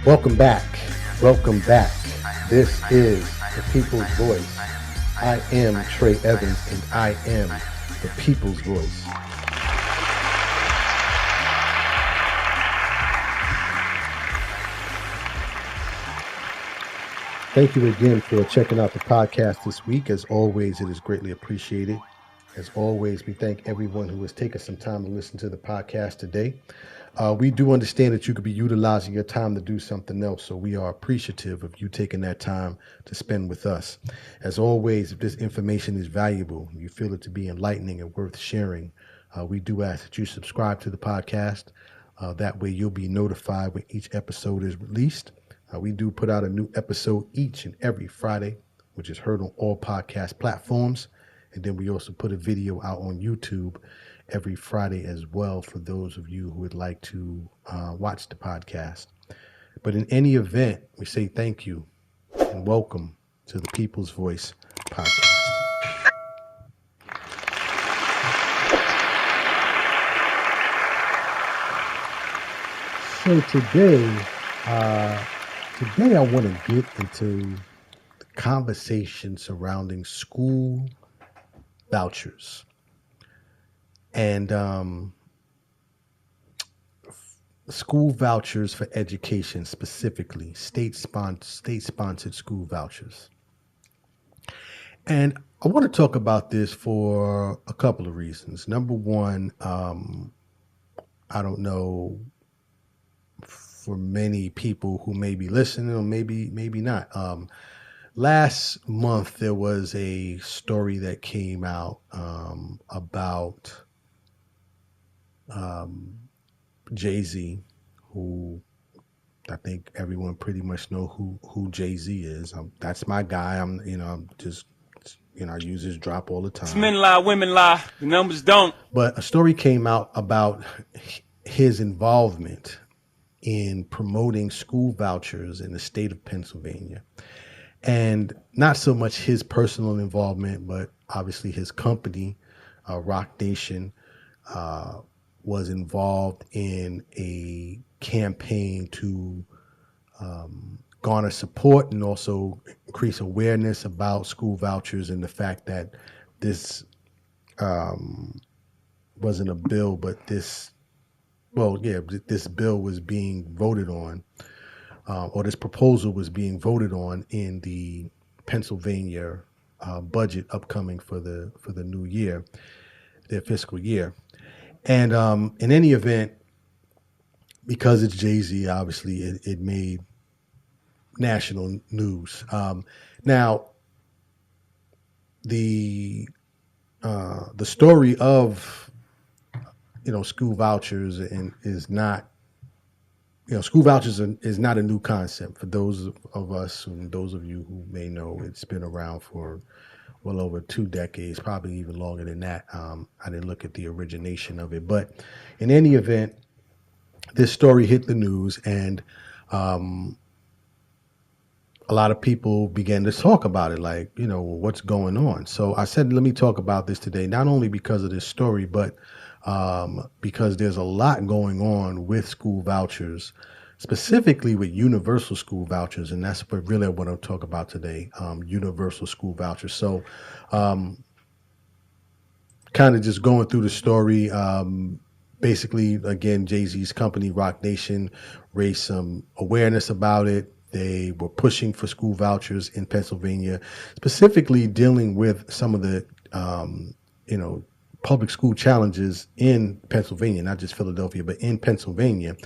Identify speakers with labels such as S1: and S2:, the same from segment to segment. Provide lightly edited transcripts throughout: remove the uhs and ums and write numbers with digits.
S1: Welcome back. Welcome back. This is The People's Voice. I am Trey Evans, and I am The People's Voice. Thank you again for checking out the podcast this week. As always, it is greatly appreciated. As always, we thank everyone who has taken some time to listen to the podcast today. We do understand that you could be utilizing your time to do something else, so we are appreciative of you taking that time to spend with us. As always, if this information is valuable, you feel it to be enlightening and worth sharing, we do ask that you subscribe to the podcast. That way you'll be notified when each episode is released. We do put out a new episode each and every Friday, which is heard on all podcast platforms. And then we also put a video out on YouTube every Friday as well for those of you who would like to watch the podcast. But in any event, we say thank you and welcome to the People's Voice podcast. So today I want to get into the conversation surrounding school vouchers. And school vouchers for education, specifically state-sponsored school vouchers. And I want to talk about this for a couple of reasons. Number one, I don't know, for many people who may be listening or maybe not. Last month, there was a story that came out about Jay-Z, who I think everyone pretty much know who Jay-Z is. That's my guy. I use his drop all the time.
S2: Men lie, women lie, the numbers don't.
S1: But a story came out about his involvement in promoting school vouchers in the state of Pennsylvania. And not so much his personal involvement, but obviously his company, Roc Nation, was involved in a campaign to garner support and also increase awareness about school vouchers and the fact that this wasn't a bill, but this bill was being voted on, or this proposal was being voted on in the Pennsylvania budget upcoming for the new year, their fiscal year. And in any event, because it's Jay-Z, obviously it made national news. Now, the story of school vouchers is not a new concept. For those of us and those of you who may know, it's been around for well over 2 decades, probably even longer than that. I didn't look at the origination of it, but in any event, this story hit the news, and a lot of people began to talk about it, like, what's going on? So I said, let me talk about this today, not only because of this story, but because there's a lot going on with school vouchers, specifically with universal school vouchers. And that's what really I want to talk about today, universal school vouchers. So kind of just going through the story. Basically, again, Jay-Z's company, Roc Nation, raised some awareness about it. They were pushing for school vouchers in Pennsylvania, specifically dealing with some of the, public school challenges in Pennsylvania, not just Philadelphia, but in Pennsylvania,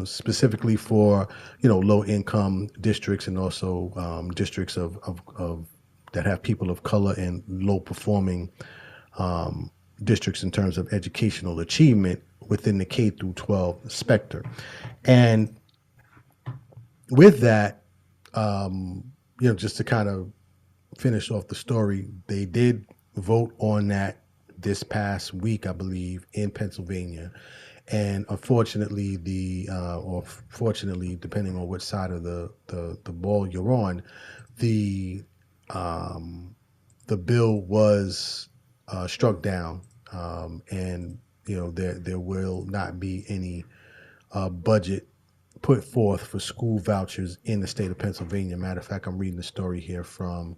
S1: specifically for, low income districts and also districts of that have people of color and low performing districts in terms of educational achievement within the K through 12 spectrum. And with that, just to kind of finish off the story, they did vote on that this past week, I believe, in Pennsylvania. And unfortunately, or fortunately, depending on which side of the ball you're on, the bill was struck down And there will not be any budget put forth for school vouchers in the state of Pennsylvania. Matter of fact, I'm reading the story here from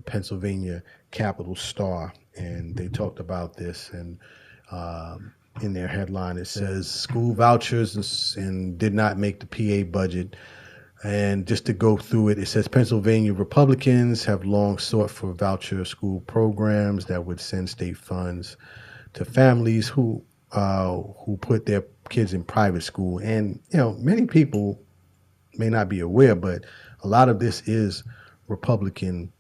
S1: Pennsylvania Capital Star, and they talked about this. And in their headline, it says school vouchers and did not make the PA budget. And just to go through it, it says Pennsylvania Republicans have long sought for voucher school programs that would send state funds to families who put their kids in private school. And many people may not be aware, but a lot of this is Republican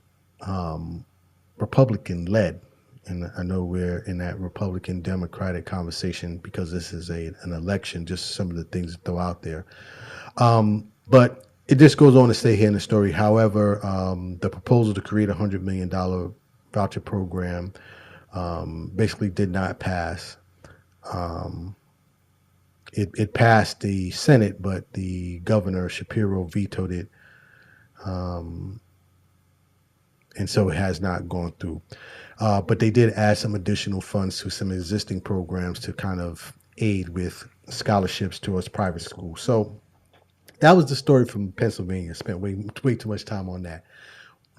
S1: Republican led. And I know we're in that Republican Democratic conversation because this is an election, just some of the things to throw out there. But it just goes on to say here in the story, however, the proposal to create $100 million voucher program basically did not pass. It passed the Senate, but the governor, Shapiro, vetoed it. And so it has not gone through. But they did add some additional funds to some existing programs to kind of aid with scholarships towards private schools. So that was the story from Pennsylvania. Spent way too much time on that.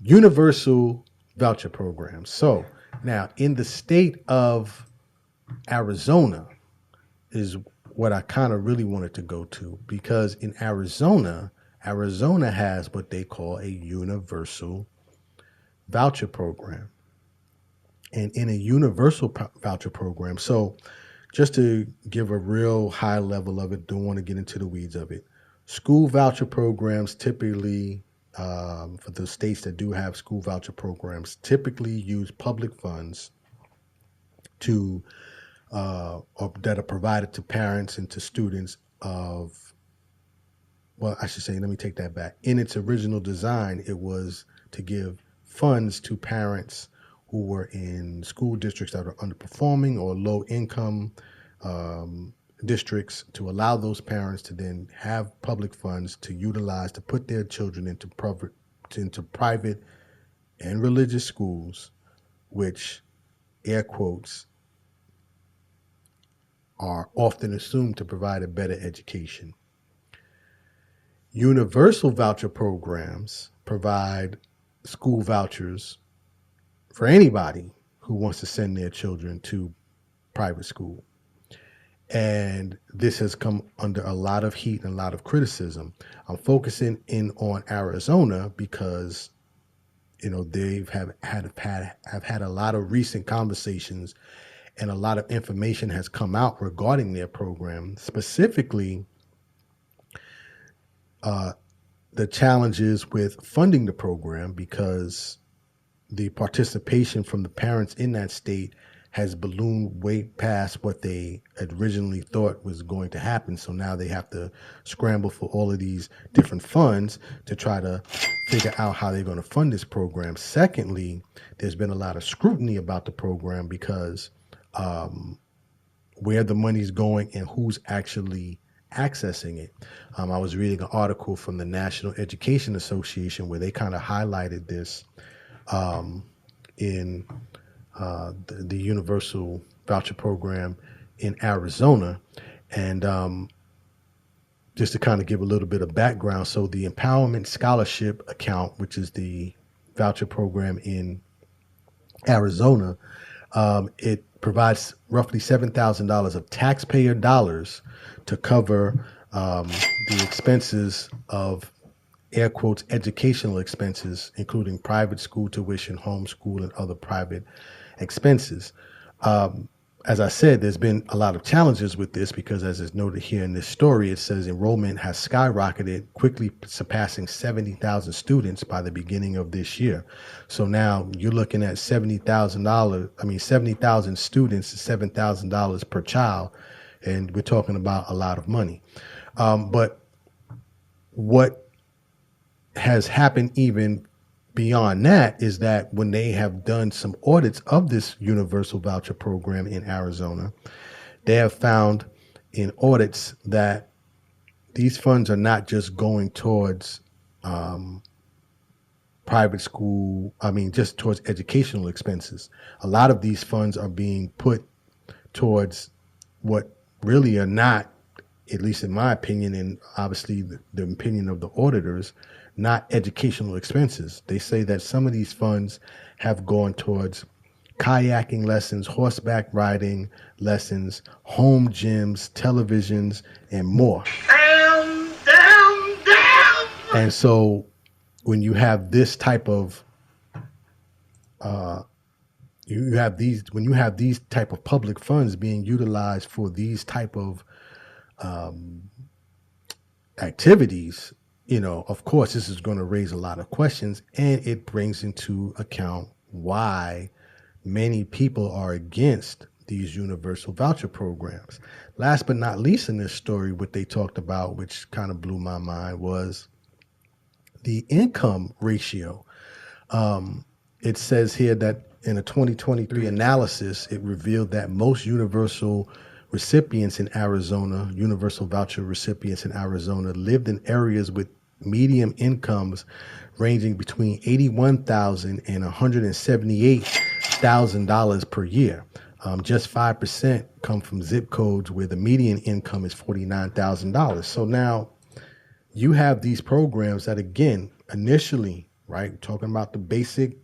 S1: Universal voucher programs. So now in the state of Arizona is what I kind of really wanted to go to, because in Arizona has what they call a universal voucher program. And in a universal voucher program, so just to give a real high level of it, don't want to get into the weeds of it. School voucher programs typically, for the states that do have school voucher programs, typically use public funds to or that are provided to parents and to students of, well, I should say, let me take that back. In its original design, it was to give funds to parents who were in school districts that are underperforming or low income districts, to allow those parents to then have public funds to utilize to put their children into private and religious schools, which, air quotes, are often assumed to provide a better education. Universal voucher programs provide school vouchers for anybody who wants to send their children to private school. And this has come under a lot of heat and a lot of criticism. I'm focusing in on Arizona because they've have had a lot of recent conversations, and a lot of information has come out regarding their program, specifically the challenges with funding the program, because the participation from the parents in that state has ballooned way past what they originally thought was going to happen. So now they have to scramble for all of these different funds to try to figure out how they're going to fund this program. Secondly, there's been a lot of scrutiny about the program because where the money's going and who's actually accessing it. I was reading an article from the National Education Association where they kind of highlighted this in the Universal Voucher Program in Arizona. And just to kind of give a little bit of background, so the Empowerment Scholarship Account, which is the voucher program in Arizona, it provides roughly $7,000 of taxpayer dollars to cover the expenses of, air quotes, educational expenses, including private school tuition, homeschool, and other private expenses. As I said, there's been a lot of challenges with this because, as is noted here in this story, it says enrollment has skyrocketed, quickly surpassing 70,000 students by the beginning of this year. So now you're looking at $70,000 students, $7,000 per child, and we're talking about a lot of money. But what has happened even beyond that is that when they have done some audits of this universal voucher program in Arizona, they have found in audits that these funds are not just going towards private school, just towards educational expenses. A lot of these funds are being put towards what really are not, at least in my opinion, and obviously the opinion of the auditors, not educational expenses. They say that some of these funds have gone towards kayaking lessons, horseback riding lessons, home gyms, televisions, and more. And so when you have this type of when you have these type of public funds being utilized for these type of activities, of course, this is going to raise a lot of questions, and it brings into account why many people are against these universal voucher programs. Last but not least in this story, what they talked about, which kind of blew my mind, was the income ratio. It says here that in a 2023 analysis, it revealed that most universal voucher recipients in Arizona lived in areas with median incomes ranging between $81,000 and $178,000 per year. Just 5% come from zip codes where the median income is $49,000. So now you have these programs that, again, initially, right, talking about the basic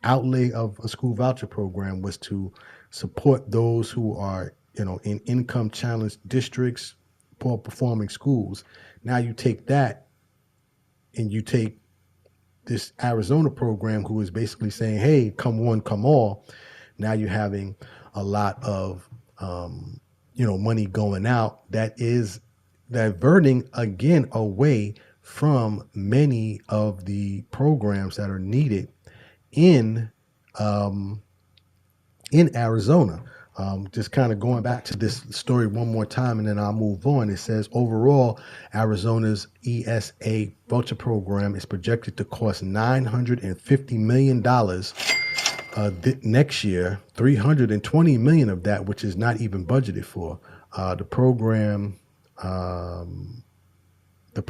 S1: outlay of a school voucher program was to support those who are, in income challenged districts, poor performing schools. Now you take that and you take this Arizona program, who is basically saying, hey, come one, come all. Now you're having a lot of, money going out that is diverting again away from many of the programs that are needed in Arizona. Just kind of going back to this story one more time, and then I'll move on. It says overall, Arizona's ESA voucher program is projected to cost $950 million next year. $320 million of that, which is not even budgeted for. The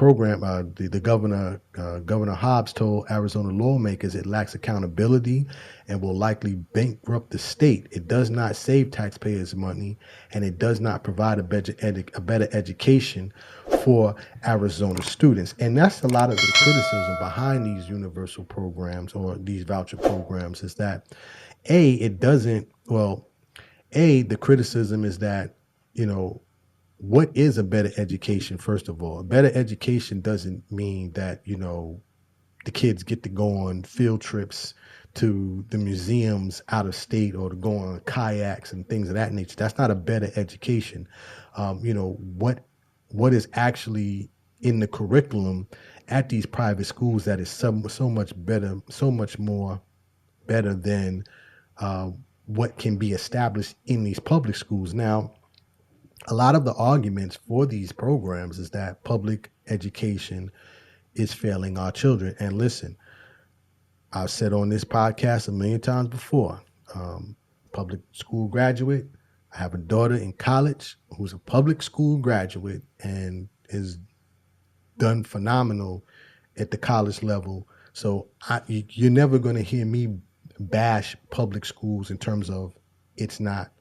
S1: governor Hobbs told Arizona lawmakers it lacks accountability and will likely bankrupt the state. It does not save taxpayers money, and it does not provide a better education for Arizona students. And that's a lot of the criticism behind these universal programs or these voucher programs, is that the criticism is that, what is a better education? First of all, a better education doesn't mean that, the kids get to go on field trips to the museums out of state or to go on kayaks and things of that nature. That's not a better education. What is actually in the curriculum at these private schools that is so much better, so much more better than what can be established in these public schools. Now, a lot of the arguments for these programs is that public education is failing our children. And listen, I've said on this podcast a million times before, public school graduate. I have a daughter in college who's a public school graduate and is done phenomenal at the college level. So you're never going to hear me bash public schools in terms of it's not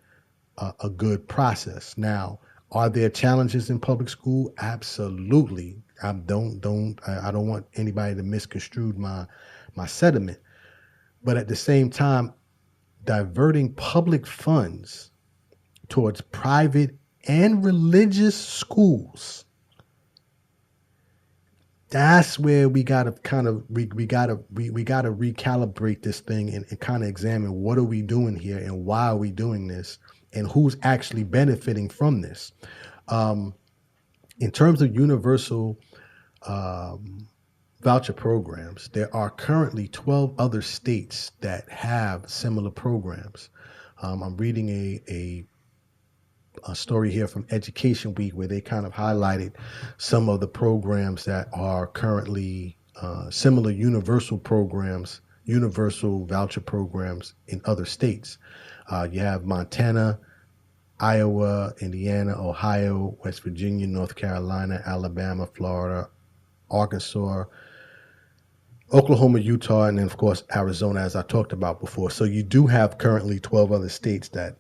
S1: a good process. Now, are there challenges in public school? Absolutely. I don't want anybody to misconstrue my sentiment. But at the same time, diverting public funds towards private and religious schools, that's where we gotta recalibrate this thing and kind of examine what are we doing here and why are we doing this and who's actually benefiting from this. In terms of universal voucher programs, there are currently 12 other states that have similar programs. I'm reading a story here from Education Week where they kind of highlighted some of the programs that are currently similar universal voucher programs in other states. You have Montana, Iowa, Indiana, Ohio, West Virginia, North Carolina, Alabama, Florida, Arkansas, Oklahoma, Utah, and then of course Arizona, as I talked about before. So you do have currently 12 other states that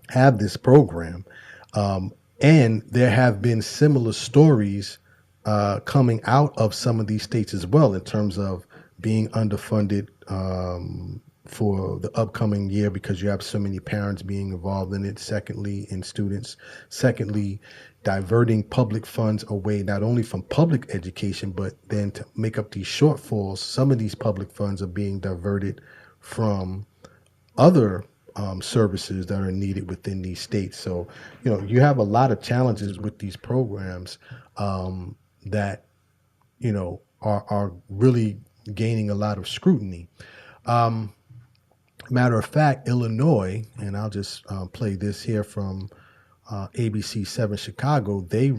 S1: have this program, and there have been similar stories coming out of some of these states as well in terms of being underfunded for the upcoming year because you have so many parents being involved in it. Secondly, in students. Secondly, diverting public funds away not only from public education, but then to make up these shortfalls, some of these public funds are being diverted from other services that are needed within these states. So, you have a lot of challenges with these programs that, are really gaining a lot of scrutiny. Matter of fact, Illinois, and I'll just play this here from ABC 7 Chicago. They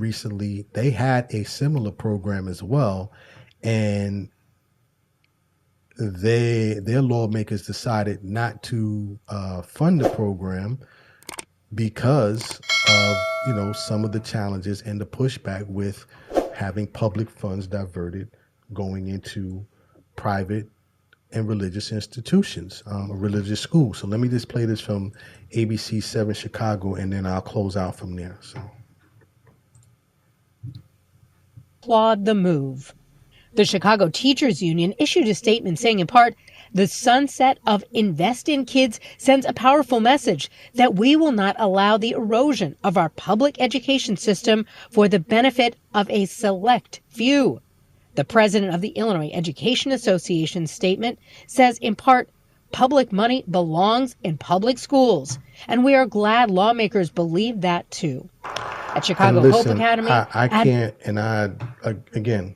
S1: had a similar program as well, and their lawmakers decided not to fund the program because of some of the challenges and the pushback with having public funds diverted going into private and religious institutions, religious schools. So let me just play this from ABC 7 Chicago, and then I'll close out from there. So,
S3: applaud the move. The Chicago Teachers Union issued a statement saying, in part, the sunset of Invest in Kids sends a powerful message that we will not allow the erosion of our public education system for the benefit of a select few. The president of the Illinois Education Association statement says, in part, public money belongs in public schools, and we are glad lawmakers believe that too. At Chicago Hope Academy,
S1: I can't, and again,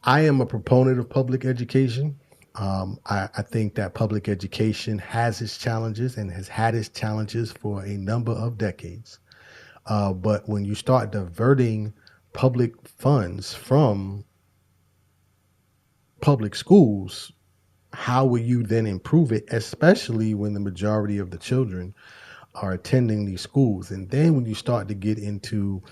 S1: I am a proponent of public education. I think that public education has its challenges and has had its challenges for a number of decades. But when you start diverting public funds from public schools, how will you then improve it, especially when the majority of the children are attending these schools? And then when you start to get into,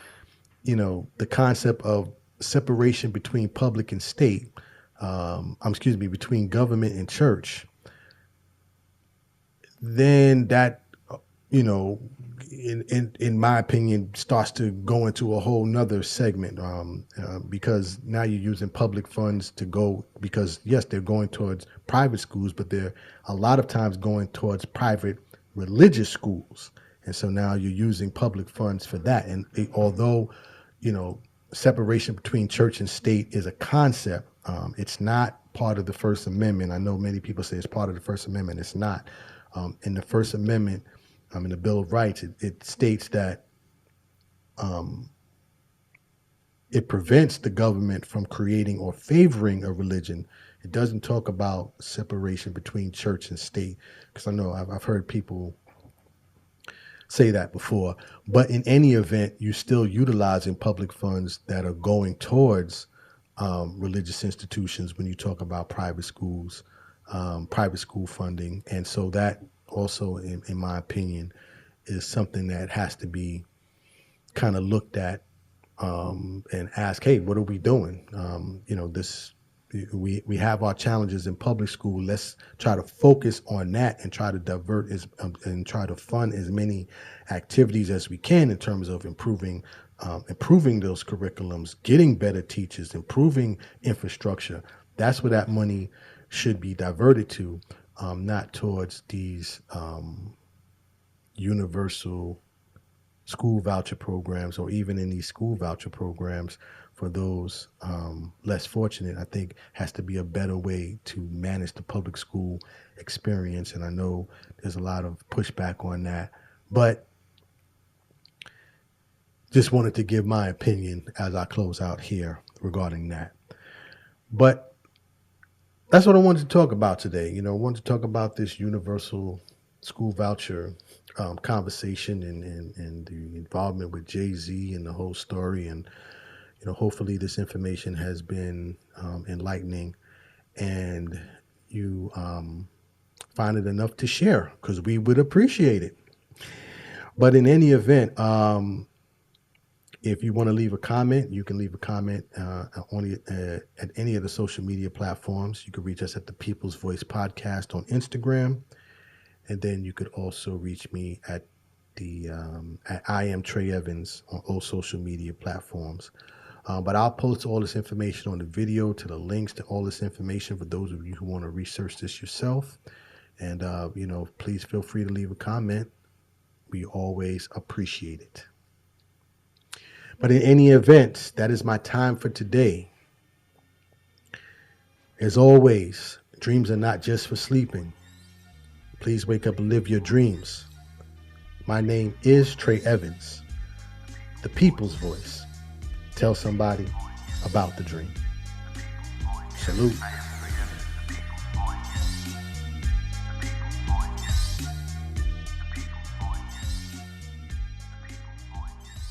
S1: the concept of separation between public and state, between government and church, then that, in my opinion, starts to go into a whole nother segment, because now you're using public funds to go, because yes, they're going towards private schools, but they're a lot of times going towards private religious schools. And so now you're using public funds for that. And although, separation between church and state is a concept, it's not part of the First Amendment. I know many people say it's part of the First Amendment. It's not. In the First Amendment, in the Bill of Rights, it states that it prevents the government from creating or favoring a religion. It doesn't talk about separation between church and state, because I know I've heard people say that before. But in any event, you're still utilizing public funds that are going towards religious institutions when you talk about private schools, private school funding. And so that also, in my opinion, is something that has to be kind of looked at and ask, hey, what are we doing? We have our challenges in public school. Let's try to focus on that and try to divert and try to fund as many activities as we can in terms of improving those curriculums, getting better teachers, improving infrastructure. That's where that money should be diverted to, not towards these universal school voucher programs, or even in these school voucher programs for those less fortunate. I think has to be a better way to manage the public school experience. And I know there's a lot of pushback on that, but just wanted to give my opinion as I close out here regarding that. But that's what I wanted to talk about today. I wanted to talk about this universal school voucher conversation and the involvement with Jay-Z and the whole story. And, hopefully this information has been enlightening, and you find it enough to share, because we would appreciate it. But in any event, If you want to leave a comment, you can leave a comment at any of the social media platforms. You can reach us at the People's Voice Podcast on Instagram. And then you could also reach me at I am Trey Evans on all social media platforms. But I'll post all this information on the video, to the links to all this information for those of you who want to research this yourself. And, please feel free to leave a comment. We always appreciate it. But in any event, that is my time for today. As always, dreams are not just for sleeping. Please wake up and live your dreams. My name is Trey Evans, the People's Voice. Tell somebody about the dream. Salute.